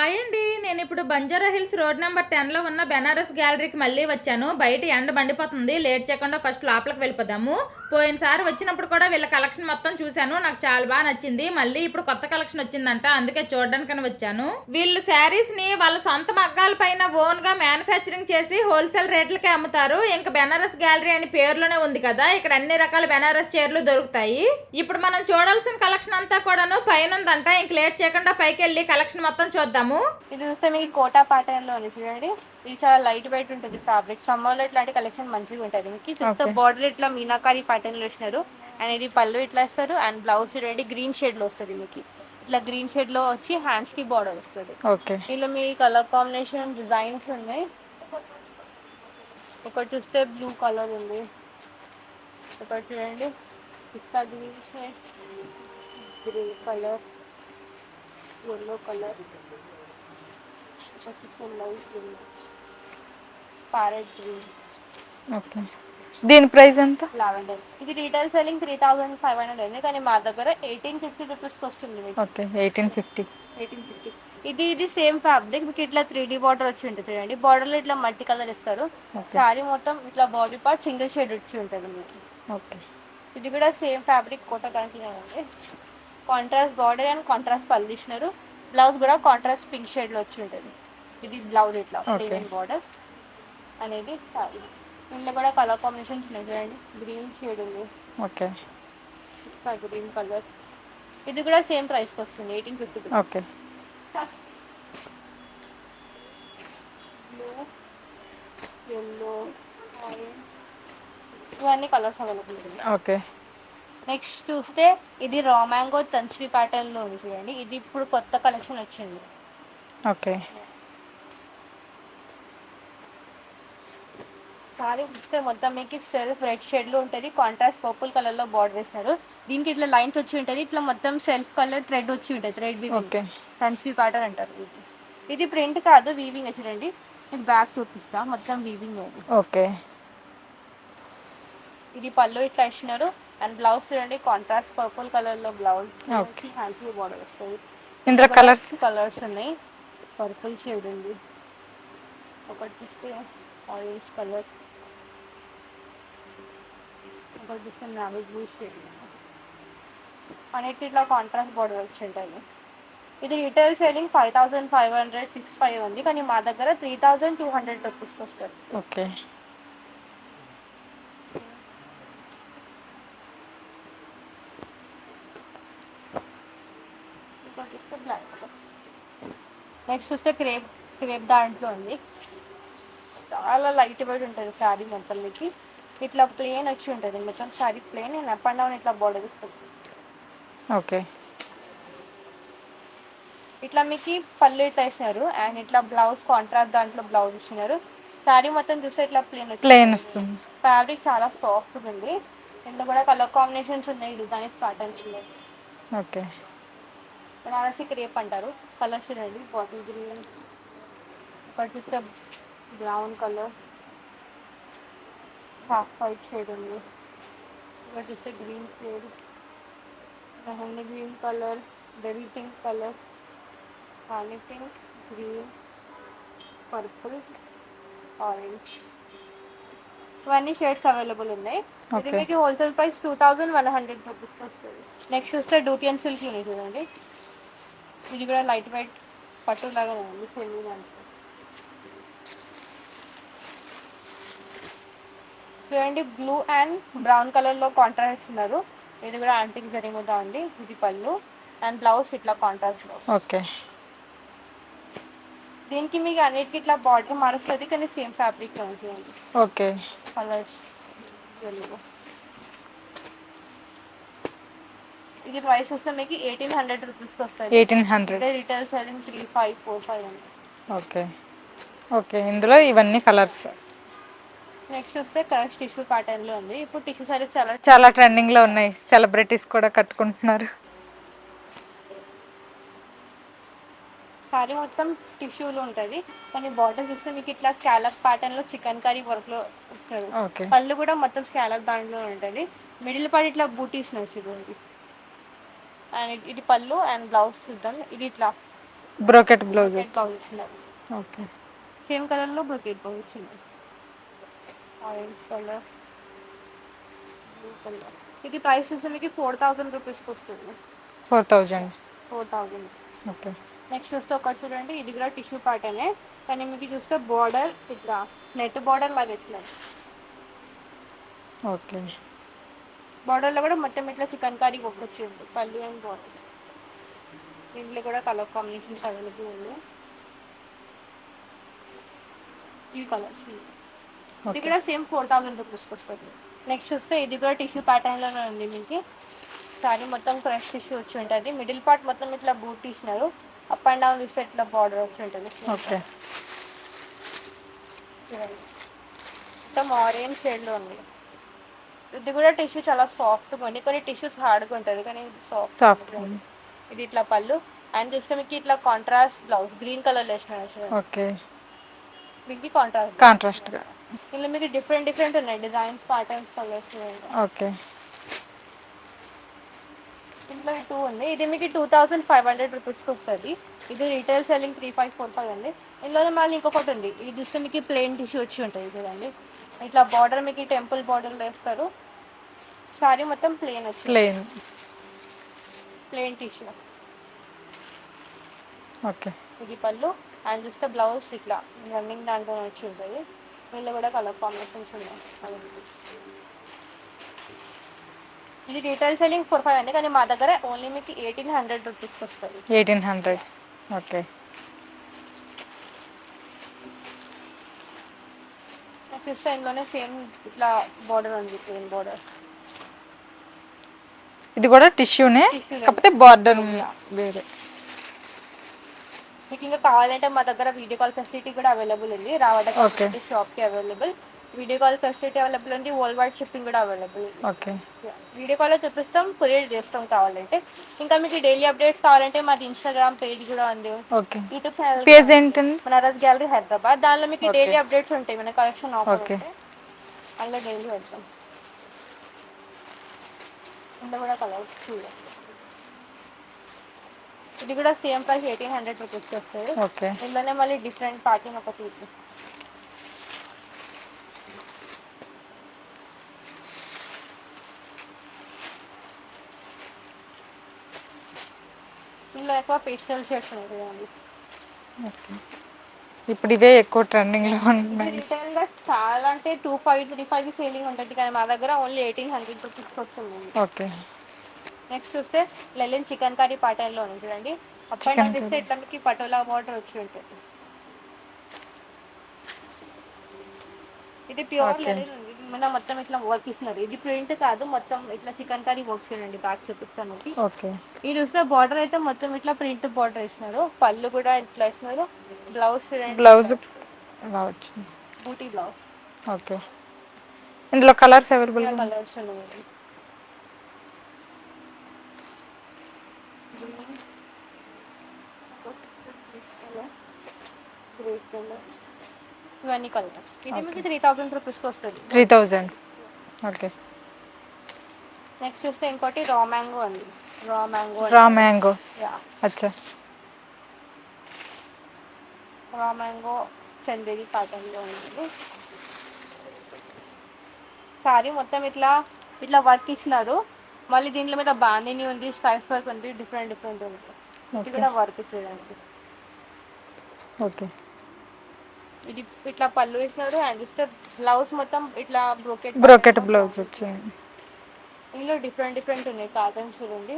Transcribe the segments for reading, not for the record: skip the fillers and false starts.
Hi అండి. నేను ఇప్పుడు బంజారా హిల్స్ రోడ్ నెంబర్ 10లో ఉన్న బెనారస్ గ్యాలరీకి మళ్ళీ వచ్చాను. బయట ఎండ మండిపోతుంది. లేట్ చేయకుండా ఫస్ట్ లోపలికి వెళ్ళిపోదాము. పోయినసారి వచ్చినప్పుడు కూడా వీళ్ళ కలెక్షన్ మొత్తం చూశాను. నాకు చాలా బాగా నచ్చింది. మళ్ళీ ఇప్పుడు కొత్త కలెక్షన్ వచ్చిందంట, అందుకే చూడడానికని వచ్చాను. వీళ్ళు శారీస్ ని వాళ్ళ సొంత మగ్గాల పైన ఓన్ గా మ్యానుఫ్యాక్చరింగ్ చేసి హోల్సేల్ రేట్లకే అమ్ముతారు. ఇంకా బెనారస్ గ్యాలరీ అని పేరులోనే ఉంది కదా, ఇక్కడ అన్ని రకాల బెనారస్ చీరలు దొరుకుతాయి. ఇప్పుడు మనం చూడాల్సిన కలెక్షన్ అంతా కూడాను పైన ఉందంట. ఇంక లేట్ చేయకుండా పైకి వెళ్ళి కలెక్షన్ మొత్తం చూద్దాము. ఇది చూస్తే మీకు కోటా ప్యాటర్న్ లో ఉంది చూడండి. ఇది చాలా లైట్ వెయిట్ ఉంటుంది ఫ్యాబ్రిక్. సమ్మర్ లో ఇట్లాంటి కలెక్షన్ మంచిగా ఉంటుంది. మీకు చూస్తే బార్డర్ ఇట్లా మీనాకారి ప్యాటర్న్ లో ఇచ్చినారు. అండ్ ఇది పళ్ళు ఇట్లా ఇస్తారు. అండ్ బ్లౌజ్ చూడండి గ్రీన్ షేడ్ లో వస్తుంది. మీకు ఇట్లా గ్రీన్ షేడ్ లో వచ్చి హ్యాండ్స్ కి బార్డర్ వస్తుంది. ఇందులో మీ కలర్ కాంబినేషన్ డిజైన్స్ ఉన్నాయి. ఒకటి చూస్తే బ్లూ కలర్ ఉంది, ఒకటి చూడండి pista green shade, grey colour, yellow colour, parrot green. Okay, దీని ప్రైస్ ఎంత? లావెండర్. ఇది రీటైల్ సెల్లింగ్ 3500 ఉంది, కానీ మా దగ్గర 1850 రూపీస్కి వస్తుంది. ఓకే, 1850. ఇది సేమ్ ఫ్యాబ్రిక్. మీకు ఇట్లా 3D బార్డర్ వచ్చి ఉంటుంది చూడండి. బార్డర్లో ఇట్లా మల్టీ కలర్ ఇస్తారు. శారీ మొత్తం ఇట్లా బాడీ పార్ట్ సింగిల్ షేడ్ వచ్చి ఉంటుంది మీకు. ఓకే, ఇది కూడా సేమ్ ఫ్యాబ్రిక్ కోట కంటిన్యూ ఉంది. కాంట్రాస్ట్ బార్డర్ అండ్ కాంట్రాస్ట్ పళ్ళు ఇచ్చినారు. బ్లౌజ్ కూడా కాంట్రాస్ట్ పింక్ షేడ్లో వచ్చి ఉంటుంది. ఇది బ్లౌజ్ ఇట్లా ప్లెయిన్ బార్డర్ అనేది శారీ. ఇందులో కూడా కలర్ కాంబినేషన్స్ ఉన్నాయి చూడండి. గ్రీన్ షేడ్ ఉంది, ఓకే, గ్రీన్ కలర్. ఇది కూడా సేమ్ ప్రైస్కి వస్తుంది, 1850. ఓకే, బ్లూ, ఎల్లో, ఆరెంజ్, ఇవన్నీ కలర్స్ అవైలబుల్ ఉంది. ఓకే. నెక్స్ట్ చూస్తే ఇది రా మ్యాంగో చంచీ ప్యాటర్న్లో ఉంది చూడండి. ఇది ఇప్పుడు కొత్త కలెక్షన్ వచ్చింది. ఓకే, సారీ చూస్తే మొత్తం మీకు సెల్ఫ్ రెడ్ షేడ్లో ఉంటుంది. కాంట్రాస్ట్ పర్పుల్ కలర్లో బార్డర్ వేస్తారు. దీనికి ఇట్లా లైన్స్ వచ్చి ఉంటుంది. ఇట్లా మొత్తం సెల్ఫ్ కలర్ థ్రెడ్ వచ్చి ఉంటుంది. థ్రెడ్ వీవింగ్, చంచీ ప్యాటర్న్ అంటారు. ఇది ప్రింట్ కాదు, వీవింగ్ చూడండి. నేను బ్యాక్ చూపిస్తా, మొత్తం వీవింగ్. ఓకే, ఇది పళ్ళు ఇట్లా ఇచ్చినారు. అండ్ బ్లౌజ్ చూడండి కాంట్రాస్ట్ పర్పుల్ కలర్లో బ్లౌజ్, హ్యాండ్స్ బార్డర్ వస్తుంది. ఇందులో కలర్స్ ఉన్నాయి. పర్పుల్ షేడ్ ఉంది, ఒకటి చూస్తే ఆరెంజ్ కలర్, ఒకటి చూస్తే నావీ బ్లూ షేడ్. అన్నిటి ఇట్లా కాంట్రాస్ట్ బార్డర్ వచ్చి ఉంటుంది. ఇది రిటైల్ సెల్లింగ్ 5565 ఉంది, కానీ మా దగ్గర 3200 రూపీస్కి వస్తుంది. ఓకే, నెక్స్ట్ చూస్తే క్రేప్ దాంట్లో ఉంది. చాలా లైట్ వెయిట్ ఉంటుంది శారీ మొత్తం. మీకు ఇట్లా ప్లెయిన్ వచ్చి ఉంటుంది మొత్తం శారీ ప్లెయిన్. నేను అప్ అండ్ డౌన్ ఇట్లా బార్డర్ ఇస్తుంది. ఓకే, ఇట్లా మీకు పళ్ళు ఇట్లా ఇచ్చినారు. అండ్ ఇట్లా బ్లౌజ్ కాంట్రాస్ట్ దాంట్లో బ్లౌజ్ ఇచ్చినారు. శారీ మొత్తం చూస్తే ఇట్లా ప్లెయిన్ వస్తుంది. ఫ్యాబ్రిక్ చాలా సాఫ్ట్ ఉంది. ఇందులో కూడా కలర్ కాంబినేషన్స్ ఉన్నాయి, డిజైన్స్ ప్యాటర్న్స్ ఉన్నాయి. ఓకే, బనారసి క్రేప్ అంటారు. కలర్ చూడండి, బాటిల్ గ్రీన్, ఒకటి చూస్తే brown colour, half white shade ఉంది, ఒకటి చూస్తే green shade, mehndi green colour, baby pink colour, honey pink, green, purple, orange. ఇవన్నీ షేడ్స్ అవైలబుల్ ఉన్నాయి. ఇది మీకు హోల్సేల్ ప్రైస్ 2100 రూపీస్కి వస్తుంది. నెక్స్ట్ చూస్తే డూటియన్ సిల్క్ ఉంది చూడండి. ఇది కూడా లైట్ వెయిట్ పట్టు లాగా ఉంది. చూడండి బ్లూ అండ్ బ్రౌన్ కలర్లో కాంట్రాస్ట్ ఉన్నారు. ఇది కూడా యాంటిక్ జరిగిపోతా ఉంది. ఇది పళ్ళు అండ్ బ్లౌజ్ ఇట్లా కాంట్రాస్ట్. ఓకే, దీనికి మీకు అన్నిటికీ ఇట్లా బార్డర్ మారుస్తుంది, కానీ సేమ్ ఫ్యాబ్రిక్ ఉంటుంది. Okay, colours. ఇది ప్రైస్ వస్తే మీకు 1800 రూపీస్కి వస్తుంది. 1800. రిటైల్ సెల్లింగ్ 3545 ఉంది. Okay, okay. ఇందులో ఇవన్నీ కలర్స్. నెక్స్ట్ వస్తే కలర్స్ టిష్యూ ప్యాటర్న్లో ఉంది. ఇప్పుడు టిష్యూ సారీస్ చాలా ట్రెండింగ్లో ఉన్నాయి. సెలబ్రిటీస్ కూడా కట్టుకుంటున్నారు. సారీ మొత్తం టిష్యూలో ఉంటుంది, కానీ బార్డర్ చూస్తే మీకు ఇట్లా స్కాలప్ ప్యాటర్న్లో చికెన్ కర్రీ వర్క్లో వస్తుంది. పళ్ళు కూడా మొత్తం స్కాలప్ దాంట్లో ఉంటుంది. మిడిల్ పార్ట్ ఇట్లా బూటీస్ నచ్చుతుంది. అండ్ ఇది పళ్ళు అండ్ బ్లౌజ్ చూద్దాం. ఇది ఇట్లా బ్రోకెట్ బ్లౌజ్ బ్రోకెట్ వచ్చి. బ్లౌజ్ ఇచ్చినారు. ఓకే. సేమ్ కలర్లో బ్రోకెట్ బ్లౌజ్ ఇచ్చింది. Orange colour, blue colour. ఇది ప్రైస్ చూస్తే మీకు 4000 రూపీస్కి వస్తుంది. 4000. 4000. ఓకే. నెక్స్ట్ చూస్తే ఒకటి చూడండి, ఇది కూడా టిష్యూ ప్యాటర్నే, కానీ మీకు చూస్తే బార్డర్ ఇట్లా నెట్ బార్డర్ లాగా ఇచ్చినారు. ఓకే. బార్డర్లో కూడా మొత్తం ఇట్లా చికెన్ కర్రీ వచ్చింది, పల్లి అండ్ బార్డర్. దీంట్లో కూడా కలర్ కాంబినేషన్స్ అవైలబుల్ ఉంది. ఈ కలర్స్ ఇది ఓకే. కూడా సేమ్ 4000 రూపీస్కి వస్తుంది. నెక్స్ట్ చూస్తే ఇది కూడా టిష్యూ ప్యాటర్న్లోనే ఉంది. మీకు సారీ మొత్తం క్రష్ టిష్యూ వచ్చి ఉంటుంది. మిడిల్ పార్ట్ మొత్తం ఇట్లా బూట్ ఇచ్చినారు. అప్ అండ్ డౌన్ చూస్తే ఇట్లా బార్డర్ వచ్చి ఉంటుంది. ఓకే. చూడండి మొత్తం ఆరెంజ్ షేడ్లో ఉంది. ఇది కూడా టిష్యూ చాలా సాఫ్ట్గా ఉంది. కొన్ని టిష్యూస్ హార్డ్గా ఉంటుంది, కానీ ఇది సాఫ్ట్. సాఫ్ట్. ఇది ఇట్లా పళ్ళు అండ్ చూస్తే మీకు ఇట్లా కాంట్రాస్ట్ బ్లౌజ్ గ్రీన్ కలర్లో వేసినారు. ఓకే. దీనికి కాంట్రాస్ట్ కాంట్రాస్ట్గా. ఇందులో మీకు డిఫరెంట్ డిఫరెంట్ ఉన్నాయి డిజైన్స్, ప్యాటర్న్స్, కలర్స్. ఓకే. ఇందులో 2 ఉంది. ఇది మీకు 2500 రూపీస్కి వస్తుంది. ఇది రీటైల్ సెల్లింగ్ 3545 అండి. ఇందులో మళ్ళీ ఇంకొకటి ఉంది. ఇది చూస్తే మీకు ప్లెయిన్ టిష్యూ వచ్చి ఉంటుంది చూడండి. ఇట్లా బార్డర్ మీకు టెంపుల్ బార్డర్లో వేస్తారు. సారీ మొత్తం ప్లెయిన్ వచ్చి ప్లెయిన్ టిష్యూ. ఓకే. ఇది పళ్ళు అండ్ చూస్తే బ్లౌజ్ ఇట్లా రన్నింగ్ దాంట్లో వచ్చి ఉంటుంది. వీళ్ళు కూడా కలర్ కాంబినేషన్స్ ఉన్నాయి. ఇది రీటైల్ సెల్లింగ్ 45 అండి, కానీ మా దగ్గర ఓన్లీ మీకు 1800 రూపీస్కి వస్తుంది. 1800. ఓకే. చూస్తే ఇందులోనే సేమ్ ఇట్లా బార్డర్ ఉంది, ప్లెయిన్ బార్డర్. ఇది కూడా టిష్యూనే, టిష్యూ కాకపోతే బార్డర్ వేరే. మీకు ఇంకా కావాలంటే మా దగ్గర వీడియో కాల్ ఫెసిలిటీ కూడా అవైలబుల్ ఉంది. రావడం ఓకే. షాప్కి available video call facility available ఉంది. వరల్డ్ వైడ్ షిప్పింగ్ కూడా అవైలబుల్ ఉంది. ఓకే. వీడియో కాల్లో చూపిస్తాం, కొరియర్ చేస్తాం కావాలంటే. ఇంకా మీకు డైలీ అప్డేట్స్ కావాలంటే మాది ఇన్స్టాగ్రామ్ పేజ్ కూడా ఉంది, ఓకే. యూట్యూబ్ ఛానల్ పేజ్ ఏంటండి? బనారస్ గ్యాలరీ హైదరాబాద్. దానిలో మీకు ఓకే. డైలీ అప్డేట్స్ ఉంటాయి, మన కలెక్షన్ ఆఫర్ ఓకే. ఉంటాయి, అందులో డైలీ పెడతాం. ఇందులో కూడా కలర్స్ చూడండి. ఇది కూడా సేమ్ ప్రైస్ 1800 రూపీస్కి వస్తుంది. ఓకే. ఇందులోనే మళ్ళీ డిఫరెంట్ ప్యాటర్న్ ఒకటి ఇది. ఇందులో ఎక్కువ పేస్టల్ షేడ్స్ ఉంటాయి కదండి. ఓకే. ఇప్పుడు ఇవే ఎక్కువ ట్రెండింగ్లో ఉన్నాయి. రీటైల్గా చాలా అంటే 2535 సేలింగ్ ఉంటుంది, కానీ మా దగ్గర ఓన్లీ 1800 రూపీస్కి వస్తుంది. ఓకే. నెక్స్ట్ చూస్తే లెలిన్ చికెన్ కర్రీ ప్యాటర్న్లో ఉంది చూడండి. అప్ అండ్ డౌన్ చేస్తే ఇట్లా మీకు పటోలా బార్డర్ వచ్చి ఉంటుంది. ఇది ప్యూర్ లెలిన్ ఉంది. మన మొత్తం ఇట్లా వర్క్ ఇస్తున్నారు. ఇది ప్రింట్ కాదు, మొత్తం ఇట్లా చికెన్ కర్రీ వర్క్ చేయండి. బ్యాక్ చూపిస్తాను. ఓకే. ఇది చూస్తే బార్డర్ అయితే మొత్తం ఇట్లా ప్రింట్ బార్డర్ ఇస్తున్నారు. పళ్ళు కూడా ఇట్లా ఇస్తున్నారు. బ్లౌజ్ చూడండి, బ్లౌజ్ ఇలా వచ్చింది. బూటీ బ్లౌజ్. ఓకే. ఇందులో కలర్స్ అవైలబుల్. కలర్స్ ఉన్నాయి. ఇవన్నీ కలర్స్. ఇది మీకు 3000 రూపీస్కి వస్తుంది. 3000. ఓకే. నెక్స్ట్ చూస్తే ఇంకోటి రా మ్యాంగో ఉంది. Raw mango. అచ్చా. రా మ్యాంగో చందేరి ప్యాటర్న్లో ఉంది. సారీ మొత్తం ఇట్లా ఇట్లా వర్క్ ఇచ్చినారు. మళ్ళీ దీంట్లో మీద బాండిని ఉంది, స్ట్రైప్ వర్క్ ఉంది, డిఫరెంట్ డిఫరెంట్ ఉంది. ఇది కూడా వర్క్ ఇచ్చేదండి. ఓకే. ఇది ఇట్లా పళ్ళు ఇచ్చినారు అండ్ ఇస్తే బ్లౌజ్ మొత్తం ఇట్లా బ్రోకెట్ బ్లౌజ్ వచ్చింది. ఇందులో డిఫరెంట్ డిఫరెంట్ ఉన్నాయి ప్యాటర్న్స్ చూడండి.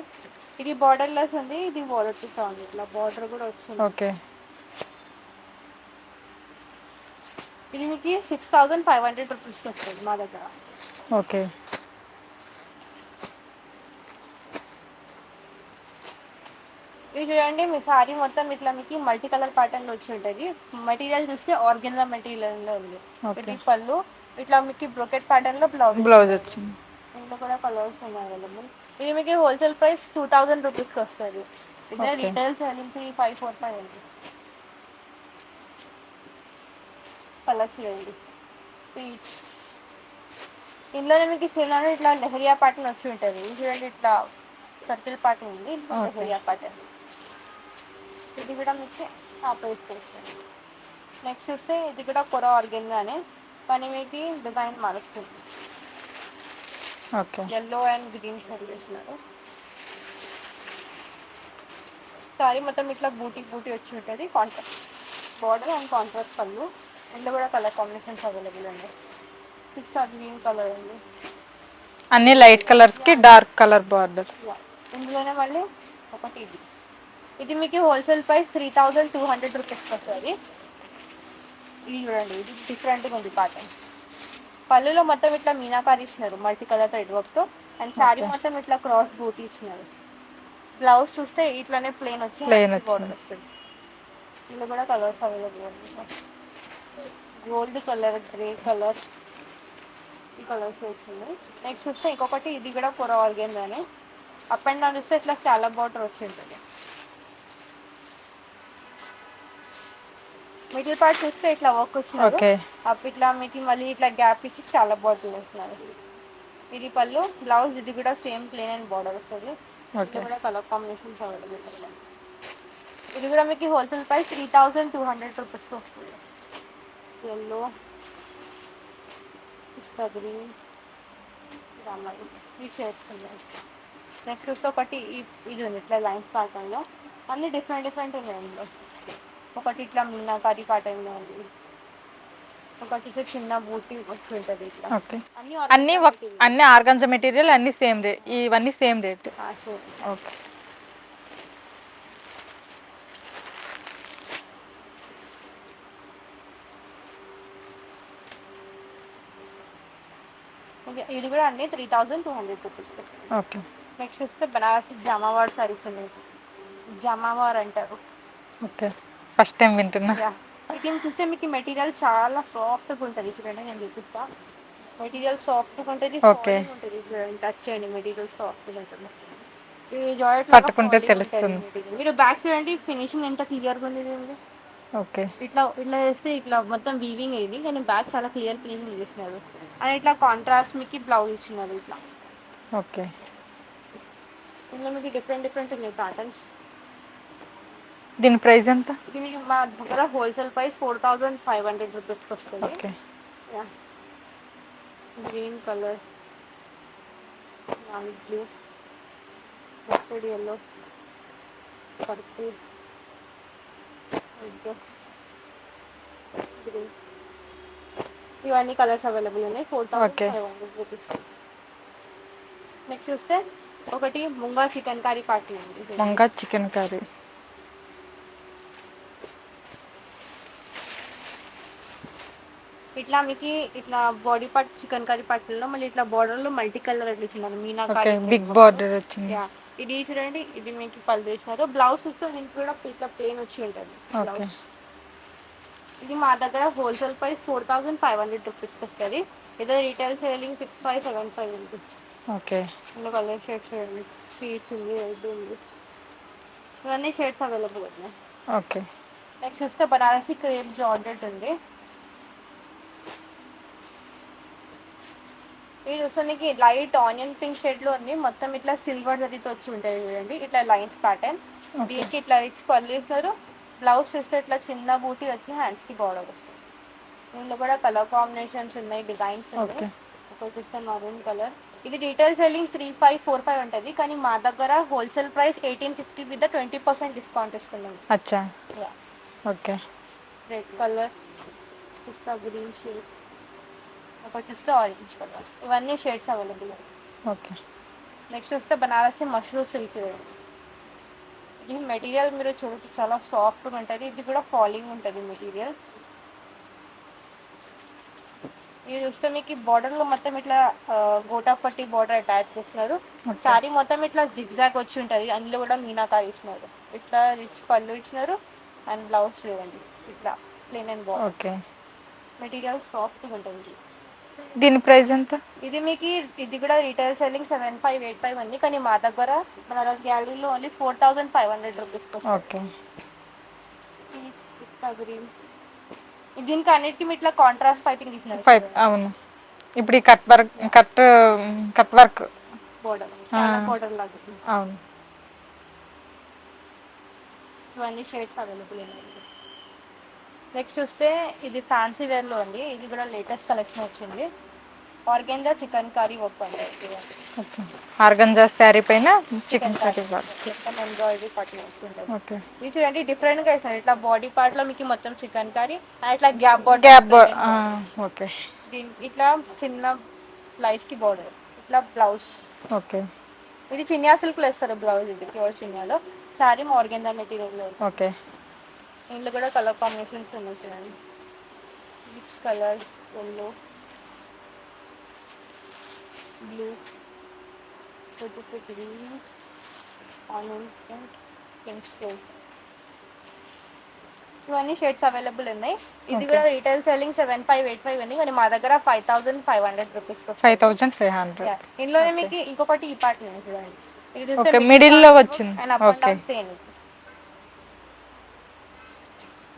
ఇది బార్డర్ లెస్ ఉంది, ఇది బార్డర్ తో ఉంది. ఇట్లా బార్డర్ కూడా వచ్చింది. ఓకే. ఇది మీకు 6500 రూపీస్కి వస్తుంది మా దగ్గర. ఓకే. ఇది చూడండి, మీ సారీ మొత్తం ఇట్లా మీకు మల్టీ కలర్ ప్యాటర్న్ వచ్చి ఉంటుంది. మెటీరియల్ చూస్తే ఆర్గెన్జా మెటీరియల్లో ఉంది. ఇది పళ్ళు ఇట్లా మీకు బ్రోకెట్ ప్యాటర్న్ లో బ్లౌజ్ వచ్చింది. ఇంట్లో కూడా కలర్స్ ఉన్నాయి అవైలబుల్. ఇది మీకు హోల్సేల్ ప్రైస్ 2000 రూపీస్కి వస్తుంది. ఇదే రీటైల్ సెల్లింగ్ 3545 అండి. కలర్స్ చూడండి. పీచ్ ఇందులోనే మీకు సిల్వర్ ఇట్లా లెహరియా ప్యాటర్న్ వచ్చి ఉంటుంది. ఇది చూడండి, ఇట్లా సర్కిల్ ప్యాటర్న్ ఉంది, లెహరియా ప్యాటర్న్. ఇది కూడా మీకు టాప్ వేసుకోవచ్చు. నెక్స్ట్ చూస్తే ఇది కూడా కొర ఆర్గెన్గానే, కానీ మీకు డిజైన్ మారుస్తుంది. Okay. Yellow and green shade చేసినారు. సారీ మొత్తం ఇట్లా బూటీ బూటీ వచ్చి ఉంటుంది. కాంట్రాస్ట్ బార్డర్ అండ్ కాంట్రాస్ట్ పళ్ళు. ఇందులో కూడా కలర్ కాంబినేషన్స్ అవైలబుల్ అండి. పిస్తా గ్రీన్ కలర్ అండి. అన్ని లైట్ కలర్స్ కి డార్క్ కలర్ బార్డర్. ఇందులోనే మళ్ళీ ఒకటి ఇది మీకు హోల్సేల్ ప్రైస్ 3200 రూపీస్ వస్తుంది. ఇది చూడండి, ఇది డిఫరెంట్గా ఉంది ప్యాటర్న్. పళ్ళులో మొత్తం ఇట్లా మీనాకారి ఇచ్చినారు మల్టీ కలర్ థ్రెడ్ వర్క్తో. అండ్ శారీ మొత్తం ఇట్లా క్రాస్ బూటీ ఇచ్చినారు. బ్లౌజ్ చూస్తే ఇట్లానే ప్లెయిన్ వచ్చి బార్డర్ వస్తుంది. ఇందులో కూడా కలర్స్ అవైలబుల్ ఉంది. గోల్డ్ కలర్, గ్రే కలర్, ఈ కలర్స్ వచ్చింది. నెక్స్ట్ చూస్తే ఇంకొకటి ఇది కూడా కొర ఆర్గెన్గానే. అప్ అండ్ డౌన్ చూస్తే ఇట్లా స్కాలప్ బార్డర్ వచ్చి ఉంటుంది. మిడిల్ పార్ట్ చూస్తే ఇట్లా వర్క్ వచ్చినారు. అప్ ఇట్లా మీకు మళ్ళీ ఇట్లా గ్యాప్ ఇచ్చి స్కాలప్ బార్డర్ వేస్తున్నారు. ఇది పళ్ళు. బ్లౌజ్ ఇది కూడా సేమ్ ప్లెయిన్ అండ్ బార్డర్ వస్తుంది. ఇది కూడా కలర్ కాంబినేషన్స్ అవైలబుల్. ఇది కూడా మీకు హోల్సేల్ ప్రైస్ 3200 రూపీస్ వస్తుంది. ఎల్లో, పిస్తా గ్రీన్, రామరి ఈ షేడ్స్ ఉన్నాయి. నెక్స్ట్ చూస్తే ఒకటి ఇది ఉంది ఇట్లా లైన్స్ ప్యాటర్న్లో. అన్ని డిఫరెంట్ డిఫరెంట్ ఉన్నాయి ఇందులో. ఒకటి ఇట్లా మీనాకారి ప్యాటర్న్లో ఉంది. ఒకటి చిన్న బూటీ వచ్చి ఉంటుంది ఇట్లా. అన్ని ఆర్గంజా మెటీరియల్, అన్ని సేమ్ రేట్. ఇవన్నీ సేమ్ రేట్. ఓకే. ఇది కూడా అన్ని 3200 రూపీస్. ఓకే. నెక్స్ట్ చూస్తే బనారసి జమావార్ సారీస్ ఉన్నాయి. జమావార్ అంటారు. ఓకే, ఫస్ట్ టైం వింటున్నా. ఇది చూస్తే మీకు మెటీరియల్ చాలా సాఫ్ట్గా ఉంటుంది. చూడండి నేను చూపిస్తా. మెటీరియల్ సాఫ్ట్గా ఉంటుంది. ఉంటుంది చూడండి, టచ్ చేయండి. మెటీరియల్ సాఫ్ట్గా ఉంటుంది. ఈ జాయింట్ పట్టుకుంటే తెలుస్తుంది. మీరు బ్యాక్ చూడండి, ఫినిషింగ్ ఎంత క్లియర్గా ఉంది. ఓకే. ఇట్లా ఇట్లా చేస్తే ఇట్లా మొత్తం వీవింగ్ అయింది, కానీ బ్యాక్ చాలా క్లియర్ ఫినిషింగ్ చేసినారు. అండ్ ఇట్లా కాంట్రాస్ట్ మీకు బ్లౌజ్ ఇచ్చినారు ఇట్లా. ఓకే. ఇందులో మీకు డిఫరెంట్ డిఫరెంట్ ఉన్నాయి ప్యాటర్న్స్. దీని ప్రైస్ ఎంత? ఇది మీకు మా దగ్గర హోల్సేల్ ప్రైస్ 4500 రూపీస్కి వస్తుంది. Okay. Green colour, navy blue, mustard yellow, purple, green, ఇవన్నీ కలర్స్ అవైలబుల్ ఉన్నాయి. 4500 రూపీస్. నెక్స్ట్ చూస్తే ఒకటి ముంగా చికెన్ కర్రీ పార్టీ ఉంది. Munga chicken curry. ఇట్లా మీకు ఇట్లా బాడీ పార్ట్ చికెన్ కర్రీ పార్టీలో మళ్ళీ ఇట్లా బార్డర్లో మల్టీ కలర్ అట్లా ఇచ్చినారు. మీనాకారి బిగ్ బార్డర్ వచ్చింది. ఇది చూడండి, ఇది మీకు పళ్ళు ఇచ్చినారు. బ్లౌజ్ చూస్తే దీనికి కూడా పిక్అప్ ప్లేన్ వచ్చి ఉంటుంది బ్లౌజ్. ఇది మా దగ్గర హోల్సేల్ ప్రైస్ 4500 రూపీస్కి వస్తుంది. ఏదో రీటైల్ సేలింగ్ 6575 ఉంటుంది. ఓకే. ఇందులో కలర్ షేడ్స్ చూడండి, పీచ్ ఉంది, రెడ్ ఉంది, ఇవన్నీ షేడ్స్ అవైలబుల్ ఉన్నాయి. ఓకే. నెక్స్ట్ చూస్తే బనారసి క్రేప్ జార్జెట్ ఉంది. ఇది చూస్తే మీకు లైట్ ఆనియన్ పింక్ షేడ్లో ఉంది. మొత్తం ఇట్లా సిల్వర్ జరీతో వచ్చి ఉంటుంది చూడండి, ఇట్లా లైన్స్ ప్యాటర్న్. దీనికి ఇట్లా రిచ్ పళ్ళు ఇస్తారు. బ్లౌజ్ చూస్తే ఇట్లా చిన్న బూటీ వచ్చి హ్యాండ్స్కి బార్డర్ వస్తుంది. ఇందులో కూడా కలర్ కాంబినేషన్స్ ఉన్నాయి, డిజైన్స్ ఉన్నాయి. ఒకటి చూస్తే మరూన్ కలర్. ఇది రీటైల్ సెల్లింగ్ 3545 ఉంటుంది, కానీ మా దగ్గర హోల్సేల్ ప్రైస్ 1850 విత్ 20% డిస్కౌంట్ ఇస్తున్నాం. అచ్చా. ఓకే. రెడ్ కలర్, పిస్తా గ్రీన్ షేడ్, ఒకటి చూస్తే ఆరెంజ్ కలర్. ఇవన్నీ షేడ్స్ అవైలబుల్. ఓకే. నెక్స్ట్ చూస్తే బనారసి మష్రూమ్ సిల్క్. ఇది మెటీరియల్ మీరు చూడచ్చు, చాలా సాఫ్ట్గా ఉంటుంది. ఇది కూడా ఫాలింగ్ ఉంటుంది మెటీరియల్. ఇది చూస్తే మీకు బార్డర్లో మొత్తం ఇట్లా గోటా పట్టి బార్డర్ అటాచ్ చేస్తున్నారు. శారీ మొత్తం ఇట్లా జిగ్జాగ్ వచ్చి ఉంటుంది. అందులో కూడా మీనాకారి ఇచ్చినారు. ఇట్లా రిచ్ పళ్ళు ఇచ్చినారు. అండ్ బ్లౌజ్ చూడండి ఇట్లా plain and border. Okay. Material సాఫ్ట్గా ఉంటుంది. దీని ప్రైస్ ఎంత? ఇది మీకు ఇది కూడా రీటైల్ సెల్లింగ్ 7585 ఉంది, కానీ మా దగ్గర బనారస్ గ్యాలరీలో only 4500 rupees. Okay. Peach, pista green. దీనికి అన్నిటికీ ఇట్లా కాంట్రాస్ట్ పైపింగ్ ఇచ్చినారు. అవును. ఇప్పుడు ఈ కట్ వర్క్ బోర్డర్ లాగా. అవును. ఇవన్నీ షేడ్స్ అవైలబుల్ ఉన్నాయి. నెక్స్ట్ చూస్తే ఇది ఫ్యాన్సీ వేర్లో అండి, ఇది కూడా లేటెస్ట్ కలెక్షన్ వచ్చింది. ఆర్గెంజా చికెన్ కర్రీ వర్క్ అండి. ఓకే, ఆర్గంజా శారీ పైన చికెన్ కర్రీ వర్క్. మొత్తం ఎంబ్రాయిడరీ పట్టు వస్తుంటుంది. ఓకే, ఇది చూడండి డిఫరెంట్గా ఇస్తారు. ఇట్లా బాడీ పార్ట్లో మీకు మొత్తం చికెన్ కర్రీ, ఇట్లా గ్యాప్ గ్యాప్ బార్డర్. ఓకే ఇట్లా చిన్న లైస్కి బార్డర్, ఇట్లా బ్లౌజ్. ఓకే ఇది చినియా సిల్క్లో వేస్తారు బ్లౌజ్, ఇది ప్యూర్ చినియాలో. శారీ ఆర్గెంజా మెటీరియల్లో. ఓకే ఇందులో కూడా కలర్ కాంబినేషన్స్ ఉన్నాయి చూడండి. Mix colour, yellow, blue, green, onion pink, pink shade. ఇవన్నీ షేడ్స్ అవైలబుల్ ఉన్నాయి. ఇది కూడా రీటైల్ సెల్లింగ్ 7585 ఉంది, కానీ మా దగ్గర 5500 రూపీస్. 5500. ఇందులోనే మీకు ఇంకొకటి ఈ పార్ట్ ఉంది చూడండి. ఇది ఓకే, మిడిల్ లో వచ్చింది. ఓకే,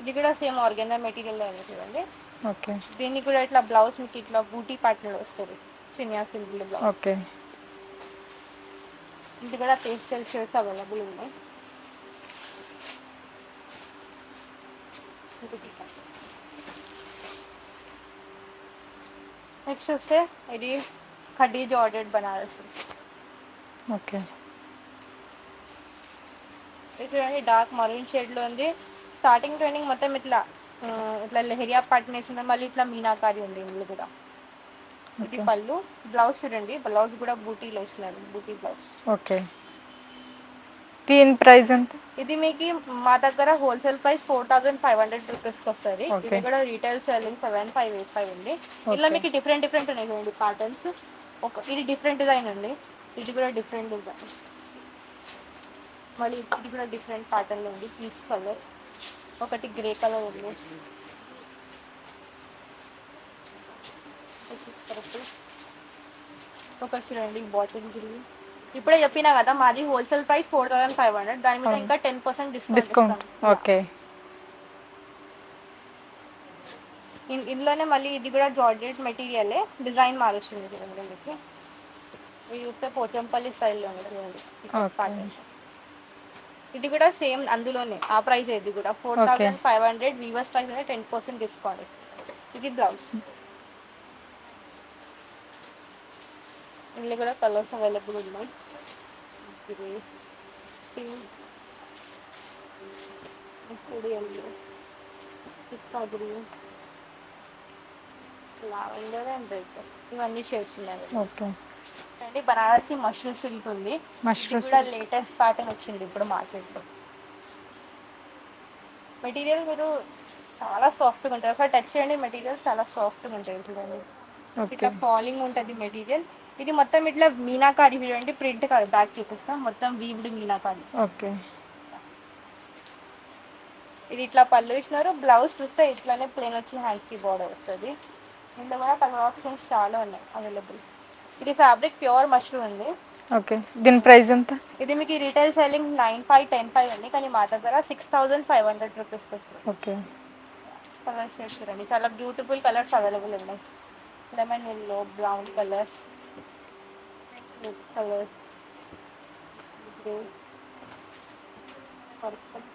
ఇది కూడా సేమ్ ఆర్గెంజా మెటీరియల్ లో చూడండి. ఓకే దీనికి కూడా ఇట్లా బ్లౌజ్ మీకు ఇట్లా బూటీ ప్యాటర్న్ వస్తుంది, చినియా సిల్క్ బ్లౌజ్. ఓకే, ఇది కూడా పేస్టల్ షేడ్స్ అవైలబుల్ ఉన్నాయి. నెక్స్ట్ వస్తే ఇది ఖడ్డీ జార్జెట్ బనారస్. ఓకే ఇది చూడండి డార్క్ మరూన్ షేడ్లో ఉంది. స్టార్టింగ్ ట్రైనింగ్ మొత్తం ఇట్లా ఇట్లా లెహరియా పార్ట్నర్ వేసింది, మళ్ళీ ఇట్లా మీనాకారి ఉంది ఇందులో కూడా. ఇది పళ్ళు. బ్లౌజ్ చూడండి, బ్లౌజ్ కూడా బూటీలో ఇస్తున్నారు, బూటీ బ్లౌజ్. ఓకే, దీని ప్రైస్ ఎంత? ఇది మీకు మా దగ్గర హోల్సేల్ ప్రైస్ 4500 రూపీస్కి వస్తుంది. ఇది కూడా రీటైల్ సెల్లింగ్ 7585 ఉంది. ఇలా మీకు డిఫరెంట్ డిఫరెంట్ ఉన్నాయి చూడండి ప్యాటర్న్స్. ఇది డిఫరెంట్ డిజైన్ ఉంది, ఇది కూడా డిఫరెంట్ డిజైన్. మళ్ళీ ఇది కూడా డిఫరెంట్ ప్యాటర్న్లో ఉంది. పీచ్ కలర్, ఒకటి గ్రే కలర్ ఉంది. ఒక చూడండి బాటిల్ గ్రీన్. ఇప్పుడే చెప్పినా కదా మాది హోల్సేల్ ప్రైస్ 4500, దాని మీద ఇంకా 10% డిస్కౌంట్. ఓకే, ఇందులోనే మళ్ళీ ఇది కూడా జార్జెట్ మెటీరియలే, డిజైన్ మారుస్తుంది చూడండి మీకు. ఇది చూస్తే పోచంపల్లి స్టైల్లో ఉంది చూడండి. ఇది కూడా సేమ్ అందులోనే ఆ ప్రైస్. ఇది కూడా 4500, వీవర్స్ ప్రైస్ మీద 10% డిస్కౌంట్. ఇది బ్లౌజ్. ఇందులో కూడా కలర్స్ అవైలబుల్ ఉన్నాయి. పిస్తా గ్రీన్, లావెండర్ అండ్ రెడ్, ఇవన్నీ షేడ్స్ ఉన్నాయి. ఓకే అండి బనారసి మష్రూమ్ సిల్క్ ఉంది. ఇది కూడా లేటెస్ట్ ప్యాటర్న్ వచ్చింది ఇప్పుడు మార్కెట్లో. మెటీరియల్ మీరు చాలా సాఫ్ట్గా ఉంటుంది, ఒకసారి టచ్ చేయండి. మెటీరియల్ చాలా సాఫ్ట్గా ఉంటుంది చూడండి. ఇట్లా ఫాలింగ్ ఉంటుంది మెటీరియల్. ఇది మొత్తం ఇట్లా మీనాకారి చూడండి, ప్రింట్ కాదు, బ్యాక్ చూపిస్తాం. మొత్తం వీవ్డ్ మీనాకారి. ఓకే, ఇది ఇట్లా పళ్ళు ఇచ్చినారు. బ్లౌజ్ చూస్తే ఇట్లానే ప్లెయిన్ వచ్చి హ్యాండ్స్కి బార్డర్ వస్తుంది. ఇందులో కూడా కలర్ ఆప్షన్స్ చాలా ఉన్నాయి అవైలబుల్. ఇది ఫ్యాబ్రిక్ ప్యూర్ మష్రూమ్ ఉంది. ఓకే, దీని ప్రైస్ ఎంత? ఇది మీకు రీటైల్ సెల్లింగ్ 9510 ఉంది, కానీ మా దగ్గర 6500 రూపీస్కి వస్తుంది. ఓకే, కలర్ షేడ్స్ చూడండి, చాలా బ్యూటిఫుల్ కలర్స్ అవైలబుల్ ఉన్నాయి. Lemon yellow, brown colour, red colour, grey, purple,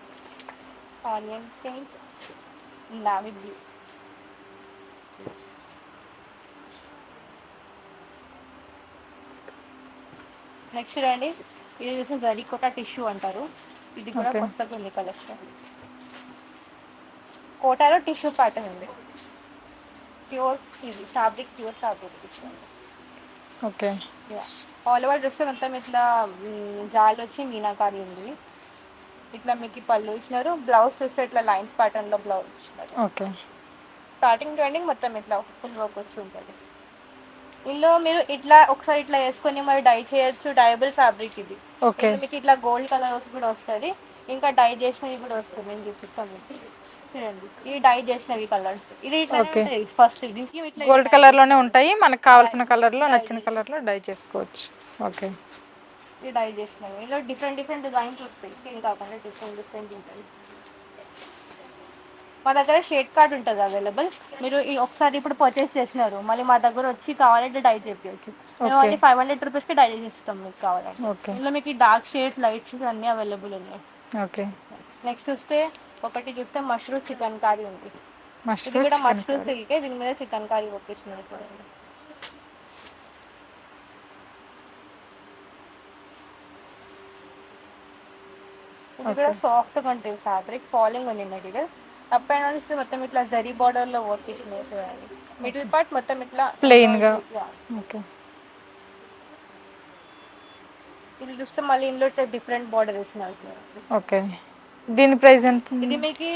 onion pink, navy blue. Next రండి, ఇది చూసి జరీకోటా టిష్యూ అంటారు. ఇది కూడా కొత్తగా ఉంది కలెక్షన్. కోటాలో టిష్యూ ప్యాటర్న్ ఉంది, ప్యూర్. ఇది fabric pure fabric. Okay, all over dress మొత్తం ఇట్లా జాల్ వచ్చి మీనాకారి ఉంది. ఇట్లా మీకు పళ్ళు ఇచ్చినారు. బ్లౌజ్ చూస్తే ఇట్లా లైన్స్ ప్యాటర్న్లో బ్లౌజ్ ఇచ్చినారు. ఓకే, స్టార్టింగ్ టు ఎండింగ్ మొత్తం ఇట్లా ఫుల్ వర్క్ వచ్చి ఉంటుంది. ఇందులో మీరు ఇట్లా ఒకసారి ఇట్లా వేసుకొని మరి డై చేయొచ్చు. డైబుల్ ఫ్యాబ్రిక్ ఇది. ఓకే, మీకు ఇట్లా గోల్డ్ కలర్ కూడా వస్తుంది, ఇంకా డై చేసినవి కూడా వస్తుంది. నేను చూపిస్తాను మీకు చూడండి. ఇది డై చేసినవి కలర్స్. ఇది ఫస్ట్ దీనికి ఇట్లా గోల్డ్ కలర్ లోనే ఉంటాయి. మనకు కావాల్సిన కలర్ లో, నచ్చిన కలర్ లో డై చేసుకోవచ్చు. ఓకే, ఇది డై చేసినవి. ఇందులో డిఫరెంట్ డిఫరెంట్ డిజైన్స్ వస్తాయి, సేమ్ కాకుండా డిఫరెంట్ డిఫరెంట్ ఉంటుంది. మా దగ్గర షేడ్ కార్డ్ ఉంటుంది అవైలబుల్. మీరు ఒకసారి ఇప్పుడు పర్చేస్ చేసినారు, మళ్ళీ మా దగ్గర వచ్చి కావాలంటే డై చేయించవచ్చు. మేము మళ్ళీ 500 రూపీస్కి డై చేసి ఇస్తాం మీకు కావాలంటే. ఇందులో మీకు డార్క్ షేడ్స్, లైట్ షేడ్స్ అన్నీ అవైలబుల్ ఉన్నాయి. ఓకే, నెక్స్ట్ చూస్తే ఒకటి చూస్తే మష్రూమ్ చికెన్ కర్రీ ఉంది. ఇది మష్రూమ్ కూడా చికెన్ మష్రూమ్ సిల్కే, దీని మీద చికెన్ కర్రీ ఒకేషన్ చూడండి. ఇది కూడా సాఫ్ట్ గా ఉంటుంది ఫ్యాబ్రిక్, ఫాలింగ్ ఉంది మెటీరియల్. అప్ అండ్ డౌన్ చూస్తే మొత్తం ఇట్లా జరీ బార్డర్ లో వర్క్ ఇచ్చినాయి చూడండి. మిడిల్ పార్ట్ మొత్తం ఇట్లా ప్లెయిన్ గా. ఓకే, ఇది చూస్తే మళ్ళీ ఇందులో డిఫరెంట్ బార్డర్ వేసినారు చూడండి. ఓకే. దీని ప్రైస్ ఎంత? ఇది మీకు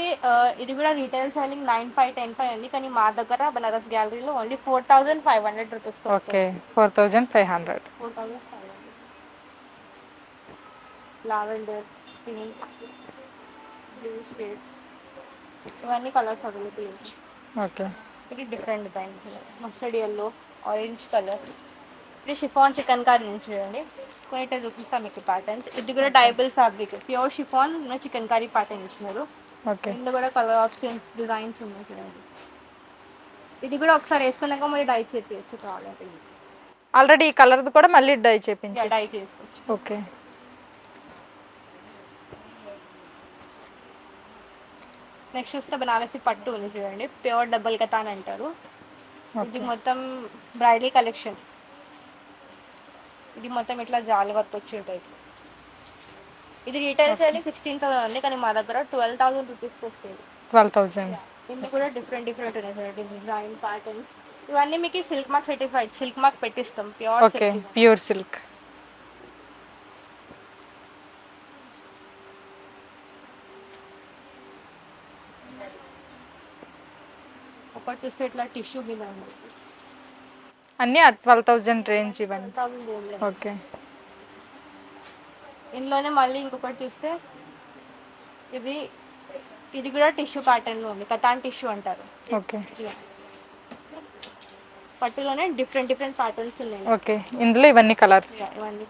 ఇది కూడా రీటైల్ సెల్లింగ్ 9510 ఉంది, కానీ మా దగ్గర బనారస్ గ్యాలరీలో only 4500 rupees. Okay, 4500. 4500. Lavender, pink, blue shade, ఇవన్నీ కలర్స్ అవైలబుల్ ఉంది. ఓకే, ఇది different band, mustard yellow, orange colour. ఇది షిఫాన్ చికెన్ కర్రీ నుంచి చూడండి. కొన్నిట చూపిస్తాం మీకు ప్యాటర్న్స్. ఇది కూడా dyeable fabric, pure chiffon chikankari pattern ఇచ్చినారు. ఓకే. ఇందులో కూడా కలర్ ఆప్షన్స్, డిజైన్స్ ఉన్నాయి చూడండి. ఇది కూడా ఒకసారి వేసుకున్నాక మళ్ళీ డై చేపించచ్చు కావాలంటే. ఆల్రెడీ ఈ కలర్ కూడా మళ్ళీ డై చేపించు. డై చేసుకోవచ్చు. ఓకే. నెక్స్ట్ చూస్తే బనారసి పట్టు ఉంది చూడండి, ప్యూర్ డబల్ కథా అని అంటారు. ఇది మొత్తం బ్రైడల్ కలెక్షన్. ఇది మొత్తం ఇట్లా జాలి వర్క్ వచ్చి ఉంటుంది. ఇది రీటైల్ సేల్ 16,000 ఉంది, కానీ మా దగ్గర 12,000 రూపీస్కి వస్తుంది. 12,000. ఇందులో కూడా డిఫరెంట్ డిఫరెంట్ ఉన్నాయి డిజైన్ ప్యాటర్న్స్. ఇవన్నీ మీకు silk mark certified, silk mark పెట్టిస్తాం, ప్యూర్. Okay, pure silk. ఒకటి చూస్తే ఇట్లా టిష్యూ మీద ఉంది. అన్నీ 12,000 రేంజ్ ఇవన్నీ. ఓకే. ఇందులోనే మళ్ళీ ఇంకొకటి చూస్తే ఇది కూడా టిష్యూ ప్యాటర్న్ లో ఉంది, కతాన్ టిష్యూ అంటారు. ఓకే. పట్టులోనే డిఫరెంట్ డిఫరెంట్ ప్యాటర్న్స్ ఉన్నాయి. ఓకే, ఇందులో ఇవన్నీ కలర్స్. ఇవన్నీ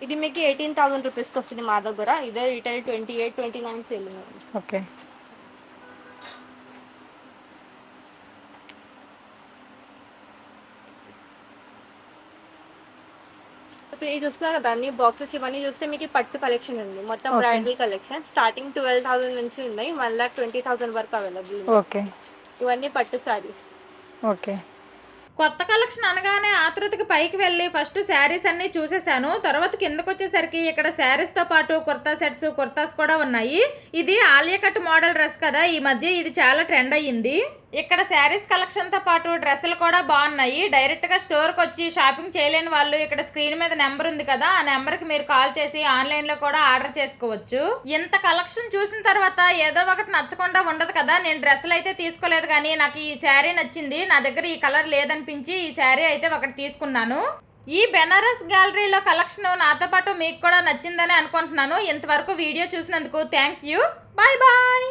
ఇది మీకు 18,000 రూపీస్కి వస్తుంది మా దగ్గర. ఇదే రీటైల్ 28-29 సేల్. ఓకే. ఇది చూస్తున్నారు కదా అన్ని బాక్సెస్, ఇవన్నీ చూస్తే మీకు పట్టు కలెక్షన్ ఉంది, మొత్తం బ్రైడల్ కలెక్షన్. స్టార్టింగ్ 12,000 నుంచి ఉన్నాయి, 1,20,000 వరకు అవైలబుల్. ఓకే. ఇవన్నీ పట్టు సారీస్. ఓకే. కొత్త కలెక్షన్ అనగానే ఆతృతకి పైకి వెళ్ళి ఫస్ట్ శారీస్ అన్ని చూసేసాను. తర్వాత కిందకు వచ్చేసరికి ఇక్కడ శారీస్తో పాటు కుర్తా సెట్స్, కుర్తాస్ కూడా ఉన్నాయి. ఇది ఆలియా కట్ మోడల్ డ్రెస్ కదా, ఈ మధ్య ఇది చాలా ట్రెండ్ అయ్యింది. ఇక్కడ శారీస్ కలెక్షన్తో పాటు డ్రెస్సులు కూడా బాగున్నాయి. డైరెక్ట్గా స్టోర్కి వచ్చి షాపింగ్ చేయలేని వాళ్ళు ఇక్కడ స్క్రీన్ మీద నెంబర్ ఉంది కదా, ఆ నెంబర్కి మీరు కాల్ చేసి ఆన్లైన్లో కూడా ఆర్డర్ చేసుకోవచ్చు. ఇంత కలెక్షన్ చూసిన తర్వాత ఏదో ఒకటి నచ్చకుండా ఉండదు కదా. నేను డ్రెస్సులు అయితే తీసుకోలేదు, కానీ నాకు ఈ శారీ నచ్చింది. నా దగ్గర ఈ కలర్ లేదనిపించి ఈ శారీ అయితే ఒకటి తీసుకున్నాను. ఈ బెనారస్ గ్యాలరీలో కలెక్షన్ నాతో పాటు మీకు కూడా నచ్చిందని అనుకుంటున్నాను. ఇంతవరకు వీడియో చూసినందుకు థ్యాంక్ యూ. Bye bye.